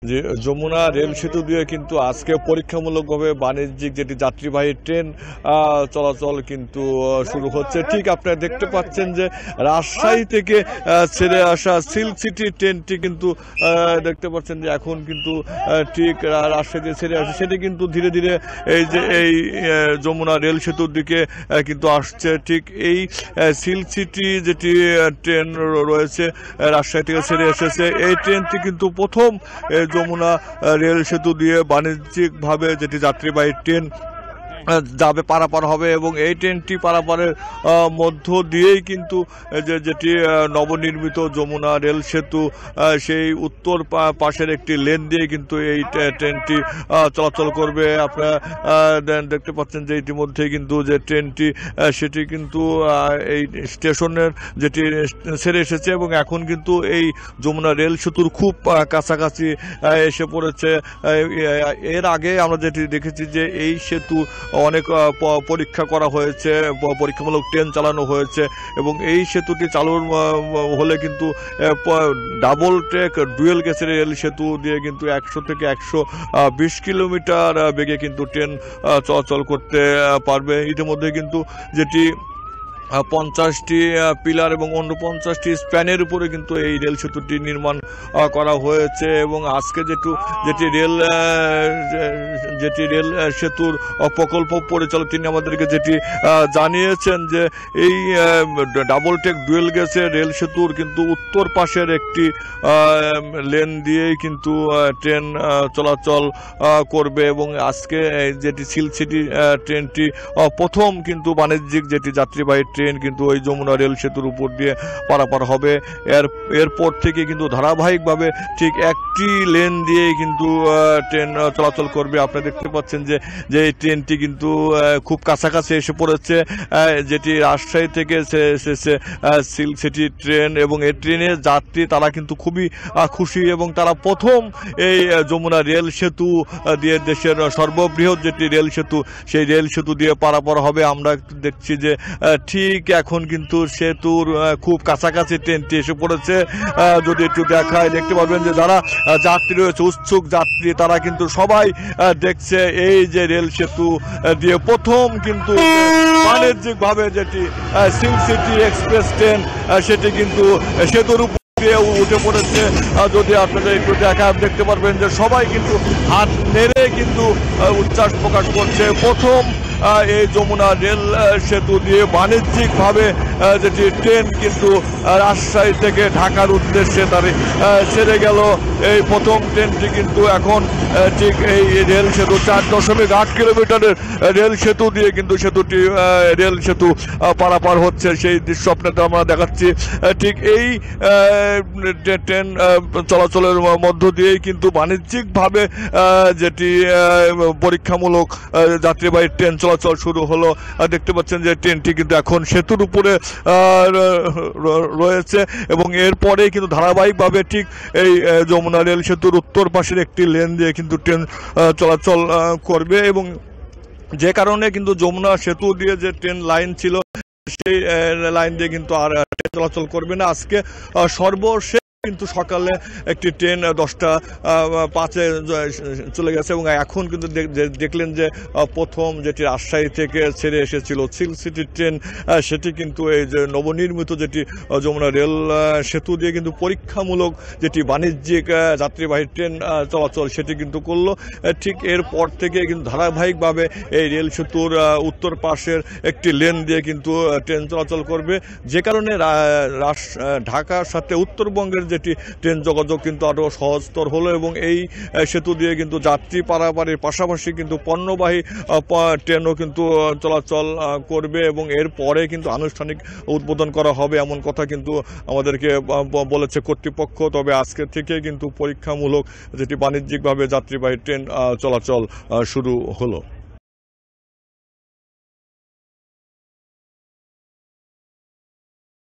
যে যমুনা রেল সেতু দিয়ে কিন্তু আজকে পরীক্ষামূলকভাবে বাণিজ্যিক যেটি যাত্রীবাহী ট্রেন চলাচল কিন্তু শুরু হচ্ছে। ঠিক আপনারা দেখতে পাচ্ছেন যে রাজশাহী থেকে ছেড়ে আসা সিল্ক সিটি ট্রেনটি কিন্তু দেখতে পাচ্ছেন যে এখন কিন্তু ঠিক রাজশাহী ছেড়ে আসে, সেটি কিন্তু ধীরে ধীরে এই যে এই যমুনা রেল সেতুর দিকে কিন্তু আসছে। ঠিক এই সিল্ক সিটি যেটি ট্রেন রয়েছে রাজশাহী থেকে ছেড়ে এসেছে, এই ট্রেনটি কিন্তু প্রথম যমুনা রেল সেতু দিয়ে বাণিজ্যিকভাবে যেটি যাত্রীবাহী ট্রেন যাবে, পারাপার হবে এবং এই ট্রেনটি পারাপারের মধ্য দিয়েই কিন্তু যেটি নবনির্মিত যমুনা রেল সেতু সেই উত্তর পাশের একটি লেন দিয়ে কিন্তু এই ট্রেনটি চলাচল করবে। আপনারা দেখতে পাচ্ছেন যে ইতিমধ্যে কিন্তু যে ট্রেনটি সেটি কিন্তু এই স্টেশনের যেটি ছেড়ে এসেছে এবং এখন কিন্তু এই যমুনা রেল সেতুর খুব কাছাকাছি এসে পড়েছে। এর আগে আমরা যেটি দেখেছি যে এই সেতু অনেক পরীক্ষা করা হয়েছে, পরীক্ষামূলক ট্রেন চালানো হয়েছে এবং এই সেতুটি চালু হলে কিন্তু ডাবল ট্র্যাক ডুয়েল গেজের রেল সেতু দিয়ে কিন্তু 100 থেকে 120 কিলোমিটার বেগে কিন্তু ট্রেন চলাচল করতে পারবে। ইতিমধ্যে কিন্তু যেটি 50টি পিলার এবং 49টি স্প্যানের উপরে কিন্তু এই রেল সেতুটি নির্মাণ করা হয়েছে এবং আজকে যেটি রেল সেতুর প্রকল্প পরিচালক তিনি আমাদেরকে যেটি জানিয়েছেন যে এই ডাবল ট্র্যাক ডুয়েল গেজের রেল সেতুর কিন্তু উত্তর পাশের একটি লেন দিয়েই কিন্তু ট্রেন চলাচল করবে এবং আজকে যেটি সিল্ক সিটি ট্রেনটি প্রথম কিন্তু বাণিজ্যিক যেটি যাত্রীবাহী ট্রেন কিন্তু ওই যমুনা রেল সেতুর উপর দিয়ে পারাপার হবে। এরপর থেকে কিন্তু ধারাবাহিকভাবে ঠিক একটি লেন দিয়ে কিন্তু ট্রেন চলাচল করবে। আপনারা দেখতে পাচ্ছেন যে এই ট্রেনটি কিন্তু খুব কাছাকাছি এসে পড়েছে, যেটি রাজশাহী থেকে এসেছে সিল্ক সিটি ট্রেন এবং এই ট্রেনের যাত্রী তারা কিন্তু খুবই খুশি এবং তারা প্রথম এই যমুনা রেল সেতু দিয়ে দেশের সর্ববৃহৎ যেটি রেল সেতু সেই রেল সেতু দিয়ে পারাপার হবে। আমরা দেখছি যে ঠিক এখন কিন্তু সেতুর খুব কাছাকাছি ট্রেনটি এসে পড়েছে। যদি একটু দেখায় দেখতে পাবেন যে যারা যাত্রী রয়েছে উৎসুক যাত্রী তারা কিন্তু সবাই দেখছে এই যে রেল সেতু দিয়ে প্রথম কিন্তু বাণিজ্যিকভাবে যেটি সিল্ক সিটি এক্সপ্রেস ট্রেন সেটি কিন্তু সেতুর উপর উঠে পড়েছে। যদি আপনাদের একটু দেখা দেখতে পারবেন যে সবাই কিন্তু হাত নেড়ে কিন্তু উচ্ছ্বাস প্রকাশ করছে। প্রথম এই যমুনা রেল সেতু দিয়ে বাণিজ্যিকভাবে যেটি ট্রেন কিন্তু রাজশাহী থেকে ঢাকার উদ্দেশ্যে তার ছেড়ে গেল। এই প্রথম ট্রেনটি কিন্তু এখন ঠিক এই রেল সেতু 4.8 কিলোমিটারের রেল সেতু দিয়ে কিন্তু রেল সেতু পারাপার হচ্ছে, সেই দৃশ্য আপনাদের আমরা দেখাচ্ছি। ঠিক এই ট্রেন চলাচলের মধ্য দিয়েই কিন্তু বাণিজ্যিকভাবে যেটি পরীক্ষামূলক যাত্রীবাহী ট্রেন চলাচল শুরু হলো। দেখতে পাচ্ছেন যে ট্রেনটি কিন্তু এখন সেতুর উপরে রয়েছে এবং এরপরে কিন্তু ধারাবাহিকভাবে ঠিক এই যমুনা রেল সেতুর উত্তর পাশের একটি লেন দিয়ে কিন্তু ট্রেন চলাচল করবে এবং যে কারণে কিন্তু যমুনা সেতু দিয়ে যে ট্রেন লাইন ছিল সেই লাইন দিয়ে কিন্তু আর ট্রেন চলাচল করবে না। আজকে সর্বশেষ কিন্তু সকালে একটি ট্রেন 10:05 চলে গেছে এবং এখন কিন্তু দেখলেন যে প্রথম যেটি রাজশাহী থেকে ছেড়ে এসেছিল সিল্ক সিটি ট্রেন সেটি কিন্তু এই যে নবনির্মিত যেটি যমুনা রেল সেতু দিয়ে কিন্তু পরীক্ষামূলক যেটি বাণিজ্যিক যাত্রীবাহী ট্রেন চলাচল সেটি কিন্তু করলো। ঠিক এরপর থেকে কিন্তু ধারাবাহিকভাবে এই রেল সেতুর উত্তর পাশের একটি লেন দিয়ে কিন্তু ট্রেন চলাচল করবে, যে কারণে ঢাকার সাথে উত্তরবঙ্গের যেটি ট্রেন যোগাযোগ কিন্তু আরও সহজতর হলো এবং এই সেতু দিয়ে কিন্তু যাত্রী পারাপারের পাশাপাশি কিন্তু পণ্যবাহী ট্রেনও কিন্তু চলাচল করবে এবং এরপরে কিন্তু আনুষ্ঠানিক উদ্বোধন করা হবে এমন কথা কিন্তু আমাদেরকে বলেছে কর্তৃপক্ষ। তবে আজকে থেকে কিন্তু পরীক্ষামূলক যেটি বাণিজ্যিকভাবে যাত্রীবাহী ট্রেন চলাচল শুরু হলো।